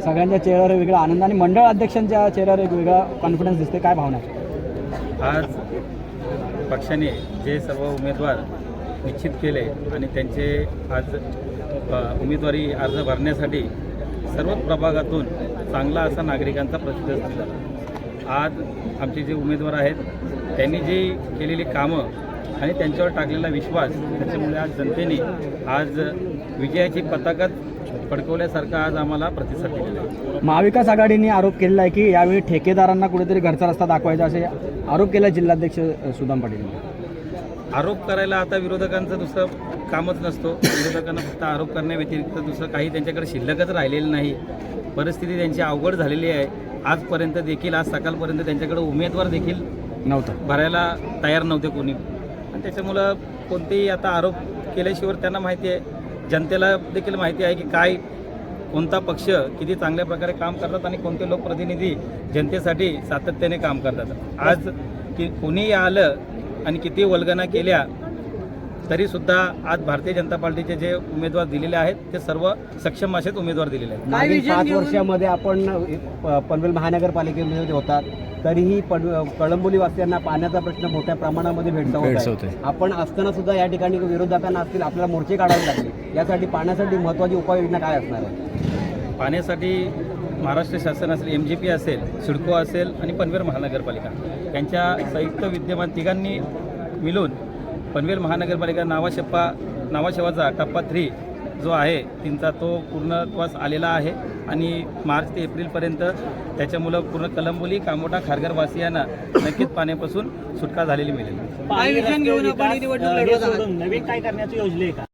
सगळ्यांच्या चेहऱ्यावर वेगळा आनंद आणि मंडळ अध्यक्षांच्या चेहऱ्यावर एक वेगळा कॉन्फिडन्स दिसते, काय भावना आहे? आज पक्षाने जे सर्व उमेदवार निश्चित केले आणि त्यांचे आज उमेदवारी अर्ज भरण्यासाठी सर्व प्रभागातून चांगला असा नागरिकांचा प्रतिसाद झाला। आज आमचे जे उमेदवार आहेत त्यांनी जी केलेली कामं आणि त्यांच्यावर टाकलेला विश्वास, त्याच्यामुळे आज जनतेने आज विजयाची पताकाच फडकवल्यासारखा आज आम्हाला प्रतिसाद दिलेला आहे। महाविकास आघाडीने आरोप केलेला आहे की यावेळी ठेकेदारांना कुठेतरी घरचा रस्ता दाखवायचा असे आरोप केला जिल्हाध्यक्ष सुदाम पाटील यांनी। आरोप करायला आता विरोधकांचं दुसरं कामच नसतो। विरोधकांना फक्त आरोप करण्याव्यतिरिक्त दुसरं काही त्यांच्याकडे शिल्लकच राहिलेलं नाही। परिस्थिती त्यांची अवघड झालेली आहे। आजपर्यंत देखील, आज सकाळपर्यंत त्यांच्याकडे उमेदवार देखील नव्हता, भरायला तयार नव्हते कोणी, आणि त्याच्यामुळं कोणतेही आता आरोप केल्याशिवाय त्यांना माहिती आहे, जनतेला देखील माहिती आहे की काय कोणता पक्ष किती चांगल्या प्रकारे काम करतात आणि कोणते लोकप्रतिनिधी जनतेसाठी सातत्याने काम करतात। आज की कोणीही आलं आणि किती वल्गना केल्या तरीसुद्धा आज भारतीय जनता पार्टीचे जे उमेदवार दिलेले आहेत ते सर्व सक्षम असेच उमेदवार दिलेले आहेत। मागील 5 वर्षामध्ये आपण पनवेल महानगरपालिकेमध्ये होतात, तरीही कळंबोली वासियांना पाण्याचा प्रश्न मोठ्या प्रमाणामध्ये भेडसावत आहे। आपण असताना सुद्धा या ठिकाणी विरोधकांना असतील आपल्याला मोर्चे काढावे लागले, यासाठी पाण्यासाठी महत्त्वाची उपाययोजना काय असणार आहे? पाण्यासाठी महाराष्ट्र शासन असेल, MGP असेल, सिडको असेल आणि पनवेल महानगरपालिका यांच्या संयुक्त विद्यमान तिघांनी मिळून पनवेल महानगरपालिका नावाशेवाचा टप्पा 3 जो आहे त्यांचा तो पूर्णत्वास आलेला आहे आणि मार्च ते एप्रिलपर्यंत त्याच्यामुळं पूर्ण कळंबोली, कामोठा, खारघरवासियांना नक्कीच पाण्यापासून सुटका झालेली मिळेल। नवीन काय करण्याची योजना आहे का?